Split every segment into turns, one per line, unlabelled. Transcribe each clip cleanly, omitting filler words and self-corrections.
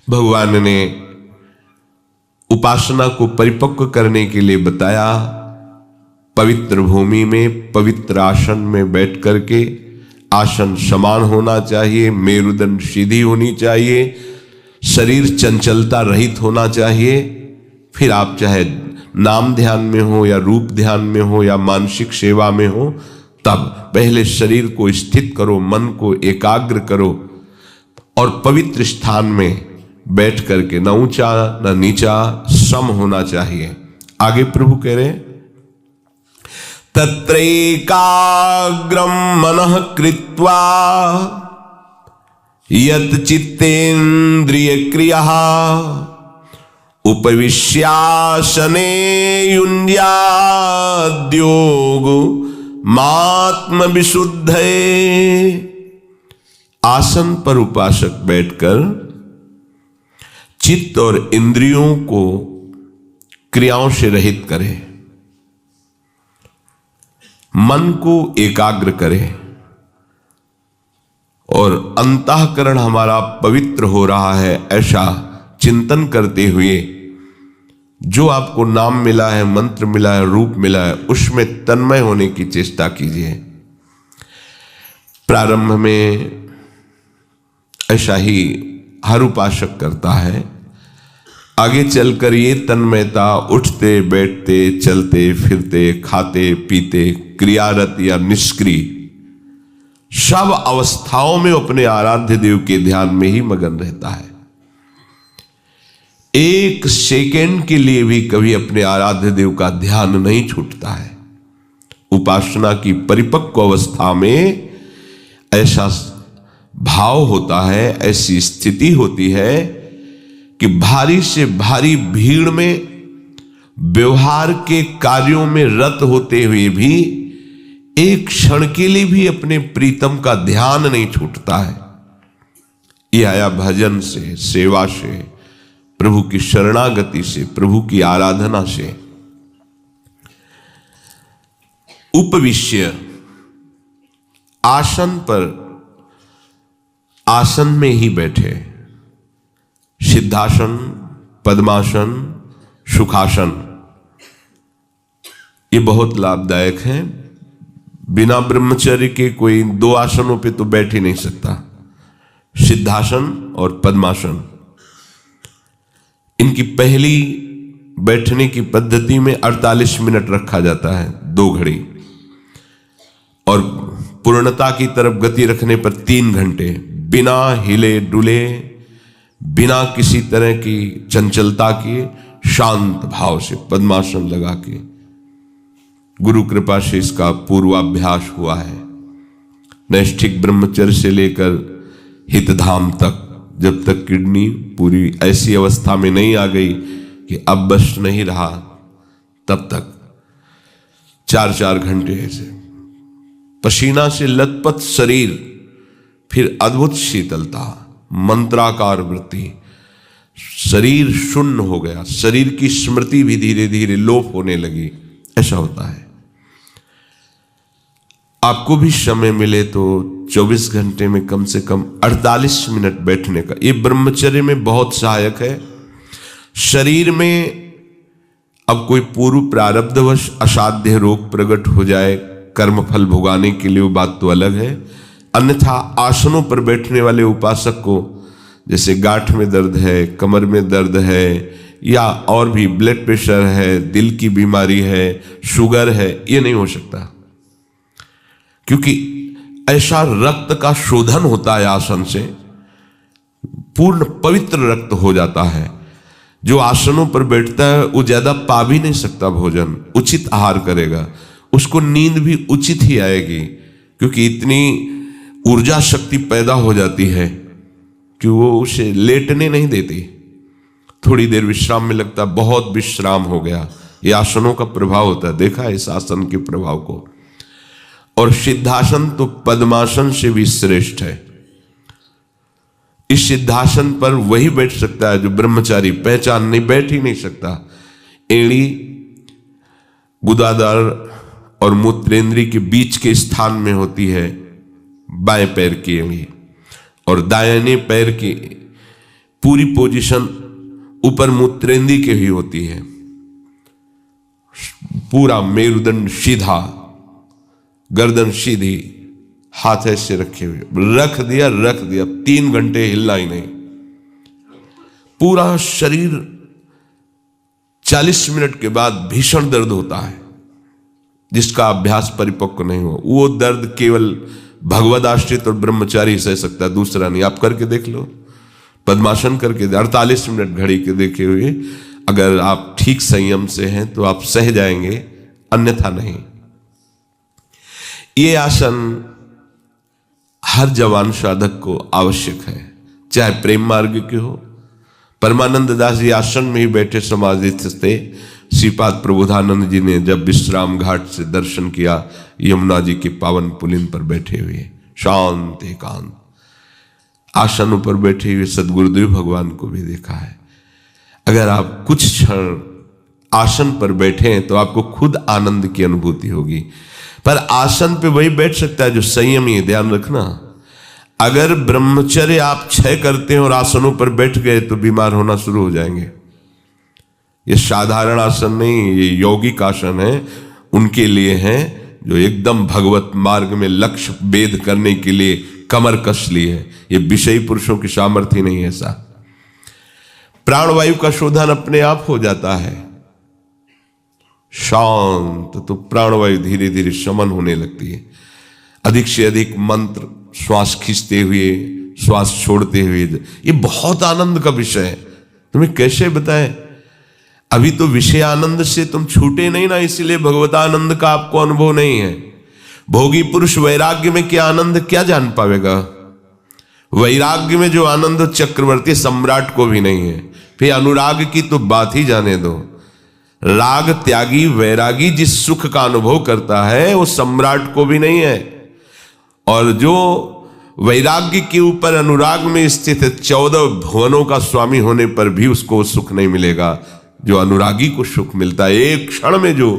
भगवान ने उपासना को परिपक्व करने के लिए बताया। पवित्र भूमि में पवित्र आसन में बैठ करके, आसन समान होना चाहिए, मेरुदंड सीधी होनी चाहिए, शरीर चंचलता रहित होना चाहिए। फिर आप चाहे नाम ध्यान में हो या रूप ध्यान में हो या मानसिक सेवा में हो, तब पहले शरीर को स्थित करो, मन को एकाग्र करो और पवित्र स्थान में बैठ करके, न ऊंचा न नीचा, सम होना चाहिए। आगे प्रभु कह रहे, तत्रैकाग्रम मनः कृत्वा यत चित्तेन्द्रिय क्रिया उपविश्यासने युञ्ज्याद्योग मात्म विशुद्धये। आसन पर उपासक बैठकर चित्त और इंद्रियों को क्रियाओं से रहित करे, मन को एकाग्र करे और अंतःकरण हमारा पवित्र हो रहा है ऐसा चिंतन करते हुए, जो आपको नाम मिला है, मंत्र मिला है, रूप मिला है, उसमें तन्मय होने की चेष्टा कीजिए। प्रारंभ में ऐसा ही हर उपासक करता है। आगे चलकर ये तन्मयता उठते बैठते, चलते फिरते, खाते पीते, क्रियारत या निष्क्रिय, सब अवस्थाओं में अपने आराध्य देव के ध्यान में ही मगन रहता है। एक सेकेंड के लिए भी कभी अपने आराध्य देव का ध्यान नहीं छूटता है। उपासना की परिपक्व अवस्था में ऐसा भाव होता है, ऐसी स्थिति होती है कि भारी से भारी भीड़ में व्यवहार के कार्यों में रत होते हुए भी एक क्षण के लिए भी अपने प्रीतम का ध्यान नहीं छूटता है। यह आया भजन से, सेवा से, प्रभु की शरणागति से, प्रभु की आराधना से। उपविश्य, आसन पर, आसन में ही बैठे, सिद्धासन, पद्मासन, सुखासन, ये बहुत लाभदायक है। बिना ब्रह्मचर्य के कोई दो आसनों पे तो बैठ ही नहीं सकता। सिद्धासन और पद्मासन, इनकी पहली बैठने की पद्धति में 48 मिनट रखा जाता है, 2 घड़ी, और पूर्णता की तरफ गति रखने पर 3 घंटे, बिना हिले डुले, बिना किसी तरह की चंचलता के, शांत भाव से पद्मासन लगा के। गुरु कृपा से इसका पूर्वाभ्यास हुआ है। नैष्ठिक ब्रह्मचर्य से लेकर हितधाम तक, जब तक किडनी पूरी ऐसी अवस्था में नहीं आ गई कि अब बस नहीं रहा, तब तक 4-4 घंटे ऐसे पसीना से लथपथ शरीर, फिर अद्भुत शीतलता, मंत्राकार वृत्ति, शरीर शून्य हो गया, शरीर की स्मृति भी धीरे धीरे लोप होने लगी। ऐसा होता है। आपको भी समय मिले तो 24 घंटे में कम से कम 48 मिनट बैठने का, ये ब्रह्मचर्य में बहुत सहायक है। शरीर में अब कोई पूर्व प्रारब्धवश असाध्य रोग प्रकट हो जाए कर्मफल भुगाने के लिए, वो बात तो अलग है। अन्यथा आसनों पर बैठने वाले उपासक को, जैसे गांठ में दर्द है, कमर में दर्द है, या और भी ब्लड प्रेशर है, दिल की बीमारी है, शुगर है, ये नहीं हो सकता, क्योंकि ऐसा रक्त का शोधन होता है आसन से, पूर्ण पवित्र रक्त हो जाता है। जो आसनों पर बैठता है वो ज्यादा पा भी नहीं सकता भोजन, उचित आहार करेगा, उसको नींद भी उचित ही आएगी, क्योंकि इतनी ऊर्जा शक्ति पैदा हो जाती है कि वो उसे लेटने नहीं देती। थोड़ी देर विश्राम में लगता, बहुत विश्राम हो गया। ये आसनों का प्रभाव होता है, देखा है इस आसन के प्रभाव को। और सिद्धासन तो पद्मासन से भी श्रेष्ठ है। इस सिद्धासन पर वही बैठ सकता है जो ब्रह्मचारी, पहचान नहीं, बैठ ही नहीं सकता। एड़ी, गुदादार और मूत्रेंद्री के बीच के स्थान में होती है बाएं पैर की एड़ी, और दाहिने पैर की पूरी पोजीशन ऊपर मूत्रेंदी के ही होती है, पूरा मेरुदंड सीधा, गर्दन सीधी, हाथ ऐसे रखे हुए, रख दिया 3 घंटे हिलना ही नहीं। पूरा शरीर 40 मिनट के बाद भीषण दर्द होता है, जिसका अभ्यास परिपक्व नहीं हो। वो दर्द केवल भगवद आश्रित और ब्रह्मचारी सह सकता है, दूसरा नहीं। आप करके देख लो, पद्मासन करके 48 मिनट घड़ी के देखे हुए, अगर आप ठीक संयम से हैं तो आप सह जाएंगे, अन्यथा नहीं। ये आसन हर जवान साधक को आवश्यक है, चाहे प्रेम मार्ग के हो। परमानंद दास जी आश्रम में ही बैठे समाधिस्थ थे। श्रीपाद प्रबोधानंद जी ने जब विश्राम घाट से दर्शन किया, यमुना जी के पावन पुलिन पर बैठे हुए शांत एकांत आसन पर बैठे हुए सदगुरुदेव भगवान को भी देखा है। अगर आप कुछ क्षण आसन पर बैठे हैं तो आपको खुद आनंद की अनुभूति होगी। पर आसन पे वही बैठ सकता है जो संयमी है, ध्यान रखना। अगर ब्रह्मचर्य आप क्षय करते हैं और आसनों पर बैठ गए तो बीमार होना शुरू हो जाएंगे। ये साधारण आसन नहीं, ये यौगिक आसन है, उनके लिए है जो एकदम भगवत मार्ग में लक्ष्य भेद करने के लिए कमर कस ली है। ये विषयी पुरुषों की सामर्थ्य नहीं है। ऐसा प्राणवायु का शोधन अपने आप हो जाता है शांत, तो प्राणवायु धीरे धीरे शमन होने लगती है। अधिक से अधिक मंत्र श्वास खींचते हुए, श्वास छोड़ते हुए, ये बहुत आनंद का विषय है। तुम्हें कैसे बताएं? अभी तो विषय आनंद से तुम छूटे नहीं ना, इसलिए भगवतानंद का आपको अनुभव नहीं है। भोगी पुरुष वैराग्य में क्या आनंद क्या जान पाएगा? वैराग्य में जो आनंद चक्रवर्ती सम्राट को भी नहीं है। फिर अनुराग की तो बात ही जाने दो। राग त्यागी वैरागी जिस सुख का अनुभव करता है वो सम्राट को भी नहीं है। और जो वैराग्य के ऊपर अनुराग में स्थित है, 14 भुवनों का स्वामी होने पर भी उसको सुख नहीं मिलेगा जो अनुरागी को सुख मिलता है। एक क्षण में जो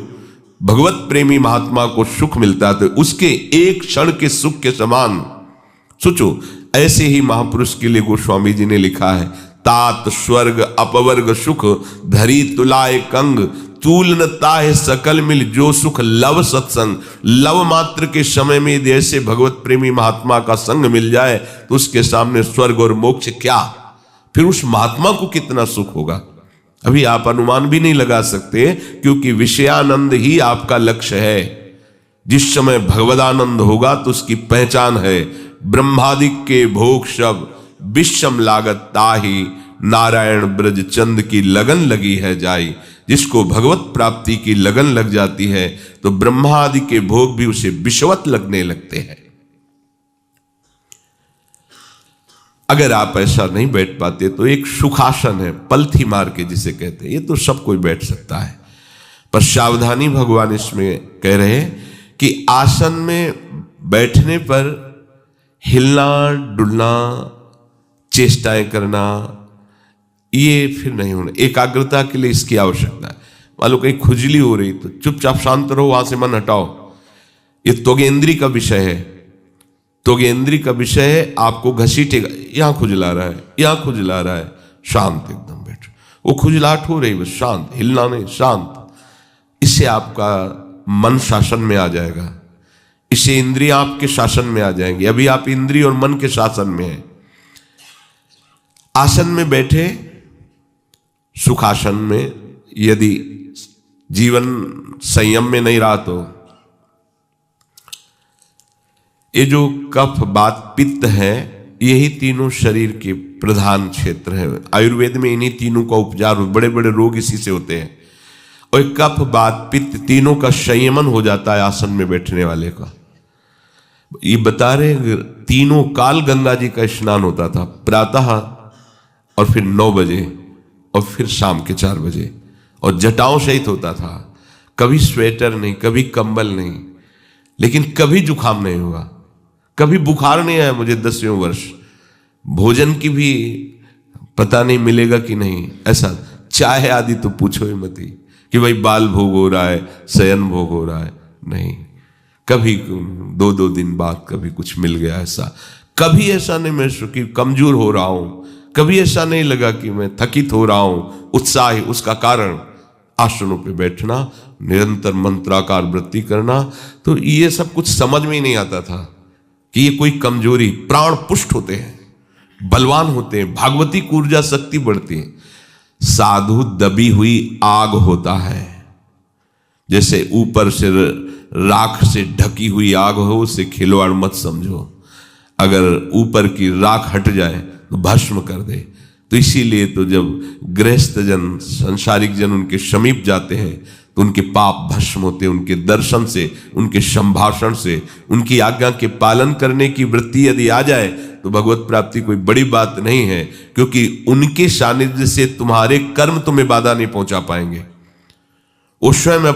भगवत प्रेमी महात्मा को सुख मिलता है तो उसके एक क्षण के सुख के समान सोचो। ऐसे ही महापुरुष के लिए गोस्वामी जी ने लिखा है, तात स्वर्ग अपवर्ग सुख धरी तुलाए कंग, तूल न ताहे सकल मिल जो सुख लव सत्संग। लव मात्र के समय में यदि ऐसे भगवत प्रेमी महात्मा का संग मिल जाए तो उसके सामने स्वर्ग और मोक्ष क्या, फिर उस महात्मा को कितना सुख होगा अभी आप अनुमान भी नहीं लगा सकते, क्योंकि विषयानंद ही आपका लक्ष्य है। जिस समय भगवदानंद होगा तो उसकी पहचान है, ब्रह्मादिक के भोग शब विषम लागत ताही, नारायण ब्रज चंद की लगन लगी है जाई। जिसको भगवत प्राप्ति की लगन लग जाती है तो ब्रह्मा आदि के भोग भी उसे विषवत लगने लगते हैं। अगर आप ऐसा नहीं बैठ पाते तो एक सुखासन है, पलथी मार के जिसे कहते हैं, ये तो सब कोई बैठ सकता है। पर सावधानी भगवान इसमें कह रहे हैं कि आसन में बैठने पर हिलना डुलना चेष्टाएं करना ये फिर नहीं होना। एकाग्रता के लिए इसकी आवश्यकता है। मान लो कहीं खुजली हो रही तो चुपचाप शांत रहो, वहां से मन हटाओ। ये त्वगेंद्री का विषय है, त्वगेंद्री का विषय है। आपको घसीटेगा, यहां खुजला रहा है, यहां खुजला रहा है, शांत एकदम बैठो। वो खुजलाहट हो रही बस शांत, हिलना नहीं, शांत। इससे आपका मन शासन में आ जाएगा, इससे इंद्रियां आपके शासन में आ जाएंगी। अभी आप इंद्रिय और मन के शासन में हैं। आसन में बैठे सुखासन में यदि जीवन संयम में नहीं रहा तो ये जो कफ बात पित्त है, यही तीनों शरीर के प्रधान क्षेत्र है। आयुर्वेद में इन्हीं तीनों का उपचार, बड़े बड़े रोग इसी से होते हैं। और कफ बात पित्त तीनों का संयमन हो जाता है आसन में बैठने वाले का। ये बता रहे तीनों काल गंगा जी का स्नान होता था, प्रातः और फिर 9 बजे और फिर शाम के 4 बजे, और जटाओं सहित होता था। कभी स्वेटर नहीं, कभी कंबल नहीं, लेकिन कभी जुकाम नहीं हुआ, कभी बुखार नहीं आया मुझे 10वें वर्ष। भोजन की भी पता नहीं मिलेगा कि नहीं, ऐसा चाय आदि तो पूछो ही मत ही कि भाई बाल भोग हो रहा है, शयन भोग हो रहा है, नहीं। कभी 2-2 दिन बाद कभी कुछ मिल गया, ऐसा कभी ऐसा नहीं महसूस कि कमजोर हो रहा हूं, कभी ऐसा नहीं लगा कि मैं थकित हो रहा हूं, उत्साही। उसका कारण आसनों पे बैठना, निरंतर मंत्राकार वृत्ति करना। तो ये सब कुछ समझ में ही नहीं आता था कि ये कोई कमजोरी, प्राण पुष्ट होते हैं, बलवान होते हैं, भागवती की ऊर्जा शक्ति बढ़ती है। साधु दबी हुई आग होता है, जैसे ऊपर से राख से ढकी हुई आग हो, उसे खिलवाड़ मत समझो। अगर ऊपर की राख हट जाए तो भस्म कर दे। तो इसीलिए तो जब गृहस्थ जन, संसारिक जन उनके समीप जाते हैं तो उनके पाप भस्म होते हैं। उनके दर्शन से, उनके संभाषण से, उनकी आज्ञा के पालन करने की वृत्ति यदि आ जाए तो भगवत प्राप्ति कोई बड़ी बात नहीं है, क्योंकि उनके सानिध्य से तुम्हारे कर्म तुम्हें बाधा नहीं पहुंचा पाएंगे। वो स्वयं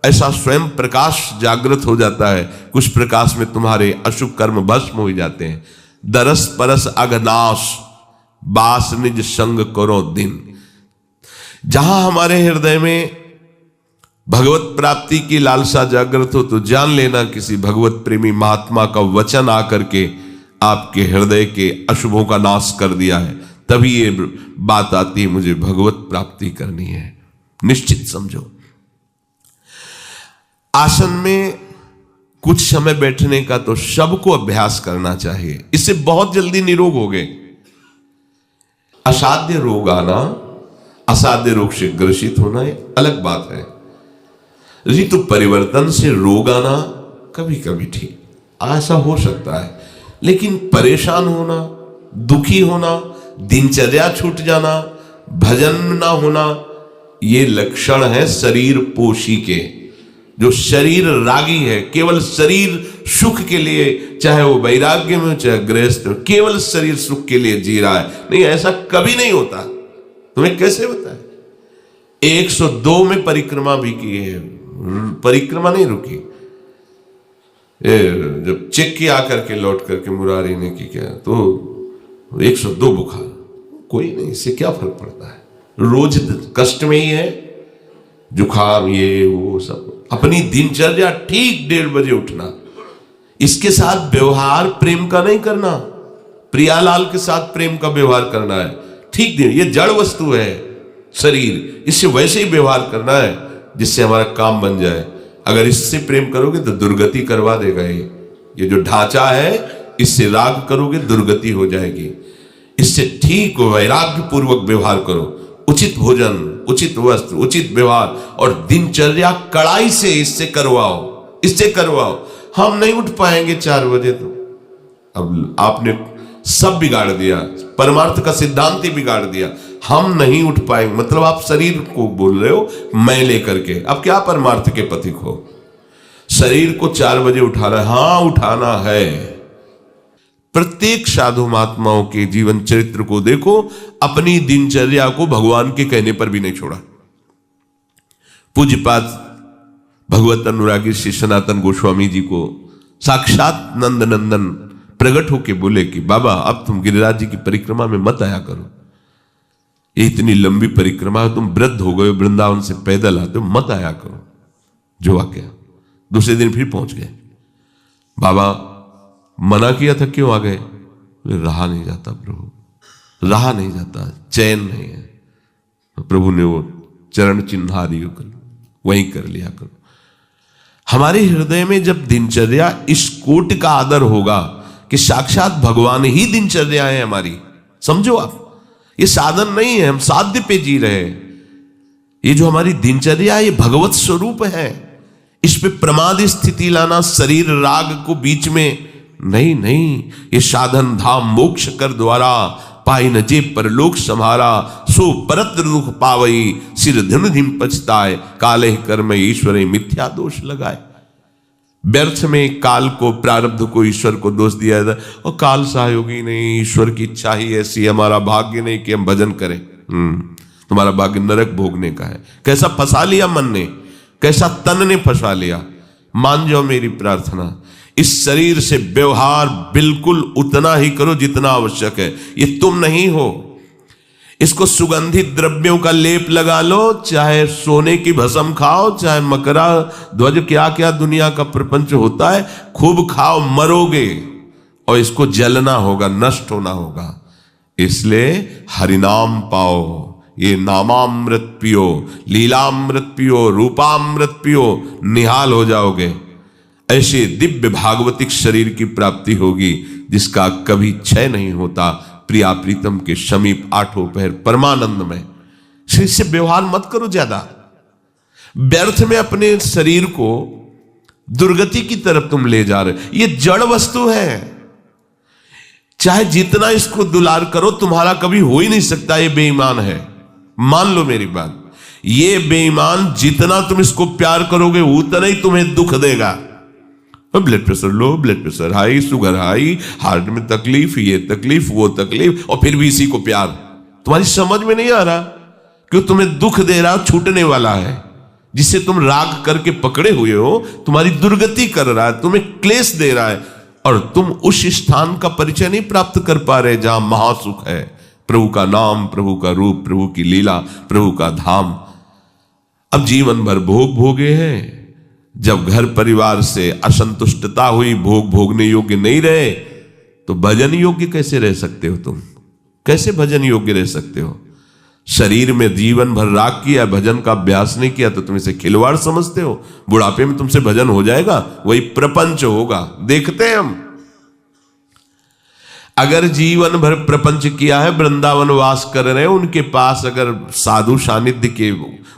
ऐसा स्वयं प्रकाश जागृत हो जाता है, कुछ प्रकाश में तुम्हारे अशुभ कर्म भस्म हो जाते हैं। दरस परस अघनाश, बास निज संग करो दिन। जहां हमारे हृदय में भगवत प्राप्ति की लालसा जागृत हो तो जान लेना किसी भगवत प्रेमी महात्मा का वचन आकर के आपके हृदय के अशुभों का नाश कर दिया है। तभी ये बात आती है, मुझे भगवत प्राप्ति करनी है। निश्चित समझो। आसन में कुछ समय बैठने का तो सबको अभ्यास करना चाहिए, इससे बहुत जल्दी निरोग हो गए। असाध्य रोग आना, असाध्य रोग से ग्रसित होना एक अलग बात है। ऋतु परिवर्तन से रोग आना कभी कभी ठीक, ऐसा हो सकता है, लेकिन परेशान होना, दुखी होना, दिनचर्या छूट जाना, भजन ना होना, ये लक्षण है शरीर पोषी के। जो शरीर रागी है, केवल शरीर सुख के लिए, चाहे वो वैराग्य में चाहे गृहस्थ में, केवल शरीर सुख के लिए जी रहा है। नहीं, ऐसा कभी नहीं होता। तुम्हें कैसे होता है? 102 में परिक्रमा भी की है, परिक्रमा नहीं रुकी। जब चेक किया करके लौट करके मुरारी ने की क्या, तो 102 बुखार, कोई नहीं, इससे क्या फर्क पड़ता है? रोज कष्ट में ही है, जुखाम ये वो सब। अपनी दिनचर्या ठीक 1:30 बजे उठना, इसके साथ व्यवहार प्रेम का नहीं करना, प्रियालाल के साथ प्रेम का व्यवहार करना है। ठीक दिन, ये जड़ वस्तु है शरीर, इससे वैसे ही व्यवहार करना है जिससे हमारा काम बन जाए। अगर इससे प्रेम करोगे तो दुर्गति करवा देगा। ये जो ढांचा है, इससे राग करोगे दुर्गति हो जाएगी। इससे ठीक वैराग्य पूर्वक व्यवहार करो, उचित भोजन, उचित वस्त्र, उचित व्यवहार, और दिनचर्या कड़ाई से इससे करवाओ, इससे करवाओ। हम नहीं उठ पाएंगे 4 बजे, तो अब आपने सब बिगाड़ दिया, परमार्थ का सिद्धांत ही बिगाड़ दिया। हम नहीं उठ पाएंगे मतलब आप शरीर को बोल रहे हो मैं लेकर के, अब क्या परमार्थ के पथिक हो? शरीर को 4 बजे उठाना है, हाँ उठाना है। प्रत्येक साधु महात्माओं के जीवन चरित्र को देखो, अपनी दिनचर्या को भगवान के कहने पर भी नहीं छोड़ा। पूज्यपाद भगवत अनुरागी श्री सनातन गोस्वामी जी को साक्षात नंद नंदन प्रकट होके बोले कि बाबा अब तुम गिरिराज जी की परिक्रमा में मत आया करो, ये इतनी लंबी परिक्रमा है, तुम वृद्ध हो गए, वृंदावन से पैदल आते हो, मत आया करो। जो वाक्य, दूसरे दिन फिर पहुंच गए। बाबा मना किया था, क्यों आ गए? रहा नहीं जाता प्रभु, रहा नहीं जाता, चैन नहीं है। तो प्रभु ने वो चरण चिन्हारी वहीं कर लिया करो। हमारे हृदय में जब दिनचर्या इस कोट का आदर होगा कि साक्षात भगवान ही दिनचर्या है हमारी, समझो आप, ये साधन नहीं है, हम साध्य पे जी रहे हैं। ये जो हमारी दिनचर्या, ये भगवत स्वरूप है। इस पे प्रमाद स्थिति लाना, शरीर राग को बीच में नहीं, ये साधन धाम मोक्ष कर द्वारा पाई न जे परलोक सम्हारा, सो परत्र दुख पावई, सिर धन धिम पछताए, काले कर्म ईश्वर मिथ्या दोष लगाए। व्यर्थ में काल को, प्रारब्ध को, ईश्वर को दोष दिया जाता, और काल सहयोगी नहीं, ईश्वर की इच्छा ही ऐसी, हमारा भाग्य नहीं कि हम भजन करें। तुम्हारा भाग्य नरक भोगने का है। कैसा फंसा लिया मन ने, कैसा तन ने फंसा लिया। मान जाओ मेरी प्रार्थना, इस शरीर से व्यवहार बिल्कुल उतना ही करो जितना आवश्यक है। ये तुम नहीं हो। इसको सुगंधित द्रव्यों का लेप लगा लो, चाहे सोने की भस्म खाओ, चाहे मकरा ध्वज, क्या क्या दुनिया का प्रपंच होता है, खूब खाओ, मरोगे और इसको जलना होगा, नष्ट होना होगा। इसलिए हरिनाम पाओ, ये नामामृत पियो, लीलामृत पियो, रूपामृत पियो, निहाल हो जाओगे। ऐसे दिव्य भागवतिक शरीर की प्राप्ति होगी जिसका कभी क्षय नहीं होता, प्रिया प्रीतम के समीप आठों पहर परमानंद में। इससे व्यवहार मत करो ज्यादा, व्यर्थ में अपने शरीर को दुर्गति की तरफ तुम ले जा रहे। ये जड़ वस्तु है, चाहे जितना इसको दुलार करो तुम्हारा कभी हो ही नहीं सकता। ये बेईमान है, मान लो मेरी बात। ये बेईमान जितना तुम इसको प्यार करोगे उतना ही तुम्हें दुख देगा। Blood pressure low, blood pressure high, sugar high, heart में तकलीफ, ये तकलीफ, वो तकलीफ, और फिर भी इसी को प्यार। तुम्हारी समझ में नहीं आ रहा क्यों तुम्हें दुख दे रहा, छूटने वाला है। जिसे तुम राग करके पकड़े हुए हो तुम्हारी दुर्गति कर रहा है, तुम्हें क्लेश दे रहा है, और तुम उस स्थान का परिचय नहीं प्राप्त कर पा रहे जहां महासुख है। प्रभु का नाम, प्रभु का रूप, प्रभु की लीला, प्रभु का धाम। अब जीवन भर भोग भोगे हैं। जब घर परिवार से असंतुष्टता हुई, भोग भोगने योग्य नहीं रहे, तो भजन योग्य कैसे रह सकते हो तुम? कैसे भजन योग्य रह सकते हो? शरीर में जीवन भर राग किया, भजन का अभ्यास नहीं किया, तो तुम इसे खिलवाड़ समझते हो। बुढ़ापे में तुमसे भजन हो जाएगा, वही प्रपंच होगा। देखते हैं हम, अगर जीवन भर प्रपंच किया है, वृंदावन वास कर रहे हैं, उनके पास अगर साधु सानिध्य के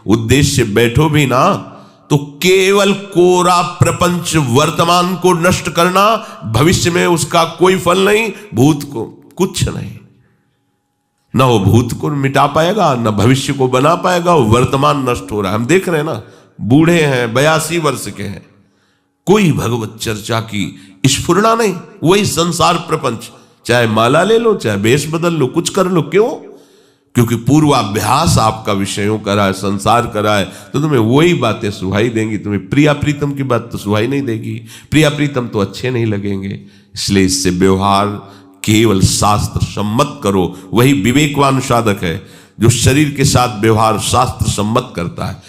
उद्देश्य से बैठो भी ना, तो केवल कोरा प्रपंच, वर्तमान को नष्ट करना, भविष्य में उसका कोई फल नहीं, भूत को कुछ नहीं। ना वो भूत को मिटा पाएगा, ना भविष्य को बना पाएगा, वो वर्तमान नष्ट हो रहा है। हम देख रहे हैं ना, बूढ़े हैं, 82 वर्ष के हैं, कोई भगवत चर्चा की स्फुरना नहीं, वही संसार प्रपंच। चाहे माला ले लो, चाहे वेश बदल लो, कुछ कर लो। क्यों? क्योंकि पूर्वाभ्यास आपका विषयों का रहा है, संसार का रहा है, तो तुम्हें वही बातें सुहाई देंगी। तुम्हें प्रिया प्रीतम की बात तो सुहाई नहीं देगी, प्रिया प्रीतम तो अच्छे नहीं लगेंगे। इसलिए इससे व्यवहार केवल शास्त्र सम्मत करो, वही विवेकवान साधक है जो शरीर के साथ व्यवहार शास्त्र सम्मत करता है।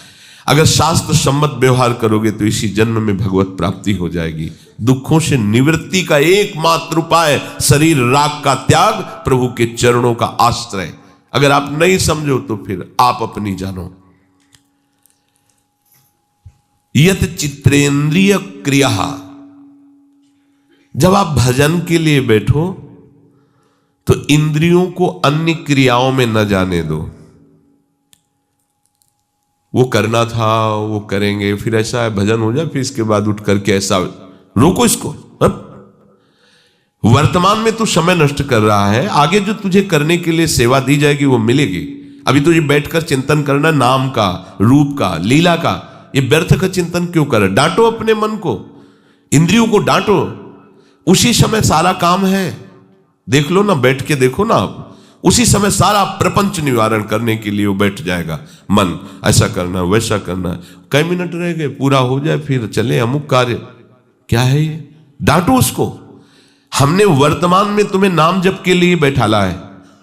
अगर शास्त्र सम्मत व्यवहार करोगे तो इसी जन्म में भगवत प्राप्ति हो जाएगी। दुखों से निवृत्ति का एकमात्र उपाय शरीर राग का त्याग, प्रभु के चरणों का आश्रय। अगर आप नहीं समझो तो फिर आप अपनी जानो। यत चित्रेंद्रिय क्रिया, जब आप भजन के लिए बैठो तो इंद्रियों को अन्य क्रियाओं में न जाने दो। वो करना था वो करेंगे, फिर ऐसा है भजन हो जाए, फिर इसके बाद उठ करके ऐसा, रोको इसको। वर्तमान में तू समय नष्ट कर रहा है, आगे जो तुझे करने के लिए सेवा दी जाएगी वो मिलेगी। अभी तुझे बैठकर चिंतन करना नाम का, रूप का, लीला का, ये व्यर्थ का चिंतन क्यों कर? डांटो अपने मन को, इंद्रियों को डांटो, उसी समय सारा काम है। देख लो ना, बैठ के देखो ना आप, उसी समय सारा प्रपंच निवारण करने के लिए वो बैठ जाएगा मन। ऐसा करना, वैसा करना, कई मिनट रह गए, पूरा हो जाए, फिर चले अमुक कार्य। क्या है ये? डांटो उसको। हमने वर्तमान में तुम्हें नाम जप के लिए बैठाला है,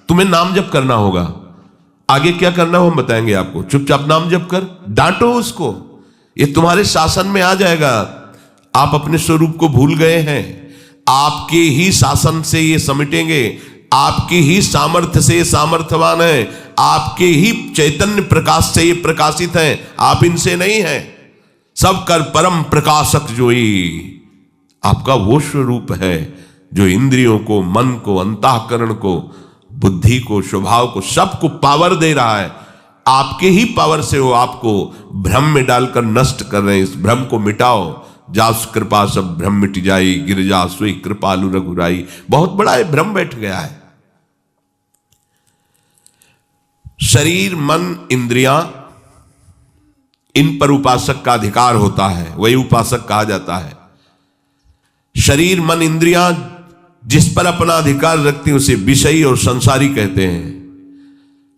तुम्हें नाम जप करना होगा। आगे क्या करना हो हम बताएंगे आपको। चुपचाप नाम जप कर, डांटो उसको, ये तुम्हारे शासन में आ जाएगा। आप अपने स्वरूप को भूल गए हैं, आपके ही शासन से ये समेटेंगे, आपके ही सामर्थ्य से ये सामर्थ्यवान है, आपके ही चैतन्य प्रकाश से ये प्रकाशित हैं, आप इनसे नहीं हैं। सब कर परम प्रकाशक जोई, आपका वो स्वरूप है जो इंद्रियों को, मन को, अंतःकरण को, बुद्धि को, स्वभाव को, सबको पावर दे रहा है। आपके ही पावर से वो आपको भ्रम में डालकर नष्ट कर रहे हैं। इस भ्रम को मिटाओ। जास कृपा सब भ्रम मिट जाई, गिरजा सोई कृपालु रघुराई। बहुत बड़ा है भ्रम बैठ गया है। शरीर, मन, इंद्रियां, इन पर उपासक का अधिकार होता है, वही उपासक कहा जाता है। शरीर, मन, इंद्रियां जिस पर अपना अधिकार रखती हैं उसे विषयी और संसारी कहते हैं।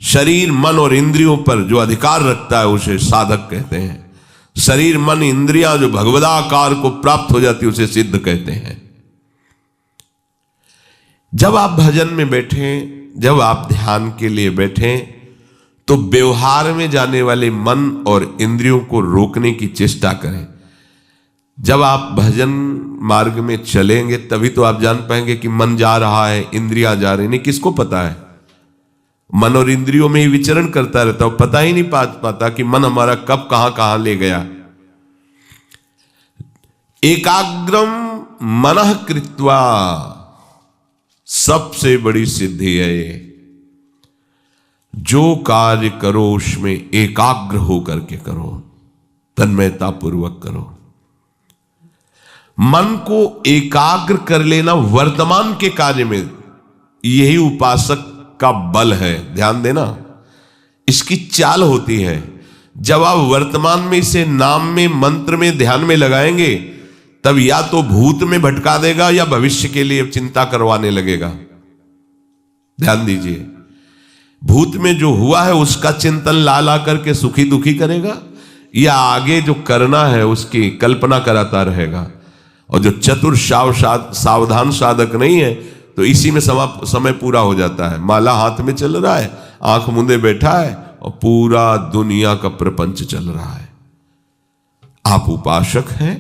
शरीर, मन और इंद्रियों पर जो अधिकार रखता है उसे साधक कहते हैं। शरीर, मन, इंद्रियां जो भगवदाकार को प्राप्त हो जाती है उसे सिद्ध कहते हैं। जब आप भजन में बैठे, जब आप ध्यान के लिए बैठे, तो व्यवहार में जाने वाले मन और इंद्रियों को रोकने की चेष्टा करें। जब आप भजन मार्ग में चलेंगे तभी तो आप जान पाएंगे कि मन जा रहा है, इंद्रियां जा रही। नहीं, किसको पता है? मन और इंद्रियों में ही विचरण करता रहता है, पता ही नहीं पाता कि मन हमारा कब कहां कहां ले गया। एकाग्रम मनः कृत्वा, सबसे बड़ी सिद्धि है ये। जो कार्य करो उसमें एकाग्र होकर के करो, तन्मयता पूर्वक करो। मन को एकाग्र कर लेना वर्तमान के कार्य में, यही उपासक का बल है। ध्यान देना, इसकी चाल होती है। जब आप वर्तमान में इसे नाम में, मंत्र में, ध्यान में लगाएंगे, तब या तो भूत में भटका देगा या भविष्य के लिए चिंता करवाने लगेगा। ध्यान दीजिए, भूत में जो हुआ है उसका चिंतन ला ला करके सुखी दुखी करेगा, या आगे जो करना है उसकी कल्पना कराता रहेगा। और जो चतुर सावधान साधक नहीं है तो इसी में समय पूरा हो जाता है। माला हाथ में चल रहा है, आंख मूंदे बैठा है और पूरा दुनिया का प्रपंच चल रहा है। आप उपासक हैं,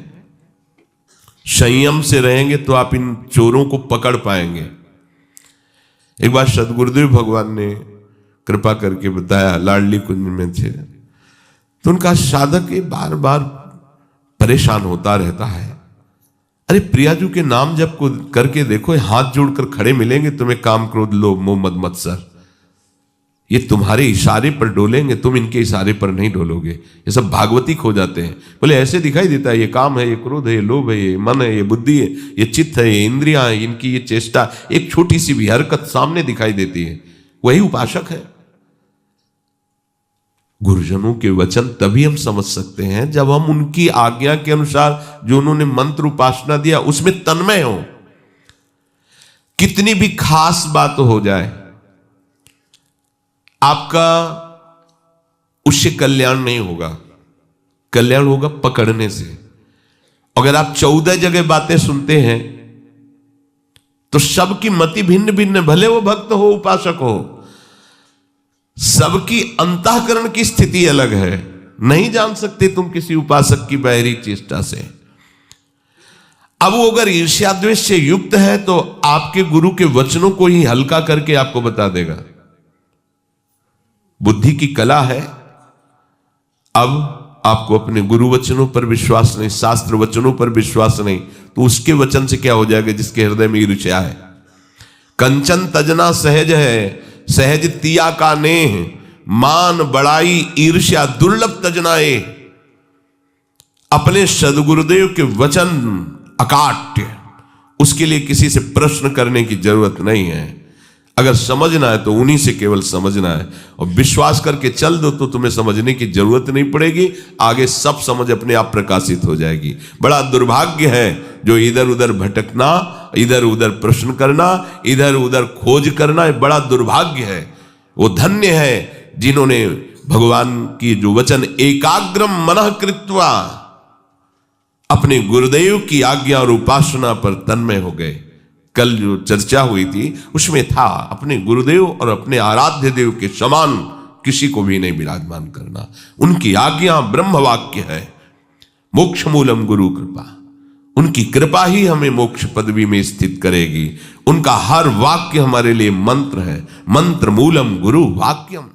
संयम से रहेंगे तो आप इन चोरों को पकड़ पाएंगे। एक बार सदगुरुदेव भगवान ने कृपा करके बताया, लाडली कुंज में थे, तो उनका साधक ये बार बार परेशान होता रहता है। अरे प्रियाजू के नाम जप को करके देखो, हाथ जोड़कर खड़े मिलेंगे तुम्हें, काम क्रोध लोभ मोह मद मत्सर, ये तुम्हारे इशारे पर डोलेंगे, तुम इनके इशारे पर नहीं डोलोगे। ये सब भागवतिक हो जाते हैं। बोले ऐसे दिखाई देता है, ये काम है, ये क्रोध है, ये लोभ है, ये मन है, ये बुद्धि है, ये चित्त है, ये इंद्रियां है, इनकी ये चेष्टा, एक छोटी सी भी हरकत सामने दिखाई देती है। वही उपासक है। गुरुजनों के वचन तभी हम समझ सकते हैं जब हम उनकी आज्ञा के अनुसार जो उन्होंने मंत्र उपासना दिया उसमें तन्मय हो। कितनी भी खास बात हो जाए, आपका उससे कल्याण नहीं होगा। कल्याण होगा पकड़ने से। अगर आप 14 जगह बातें सुनते हैं तो सबकी मति भिन्न भिन्न, भले वो भक्त हो उपासक हो, सबकी अंतःकरण की स्थिति अलग है। नहीं जान सकते तुम किसी उपासक की बाहरी चेष्टा से। अब वो अगर ईर्ष्या द्वेष से युक्त है तो आपके गुरु के वचनों को ही हल्का करके आपको बता देगा। बुद्धि की कला है। अब आपको अपने गुरु वचनों पर विश्वास नहीं, शास्त्र वचनों पर विश्वास नहीं, तो उसके वचन से क्या हो जाएगा जिसके हृदय में ईर्ष्या है। कंचन तजना सहज है, सहज तिया का नेह, मान बड़ाई ईर्ष्या दुर्लभ तजनाए। अपने सदगुरुदेव के वचन अकाट्य, उसके लिए किसी से प्रश्न करने की जरूरत नहीं है। अगर समझना है तो उन्हीं से केवल समझना है, और विश्वास करके चल दो तो तुम्हें समझने की जरूरत नहीं पड़ेगी। आगे सब समझ अपने आप प्रकाशित हो जाएगी। बड़ा दुर्भाग्य है जो इधर उधर भटकना, इधर उधर प्रश्न करना, इधर उधर खोज करना, ये बड़ा दुर्भाग्य है। वो धन्य है जिन्होंने भगवान की जो वचन एकाग्रम मनः कृत्वा, अपने गुरुदेव की आज्ञा और उपासना पर तन्मय हो गए। कल जो चर्चा हुई थी उसमें था अपने गुरुदेव और अपने आराध्य देव के समान किसी को भी नहीं विराजमान करना। उनकी आज्ञा ब्रह्म वाक्य है। मोक्ष मूलम गुरु कृपा, उनकी कृपा ही हमें मोक्ष पदवी में स्थित करेगी। उनका हर वाक्य हमारे लिए मंत्र है। मंत्र मूलम गुरु वाक्यम।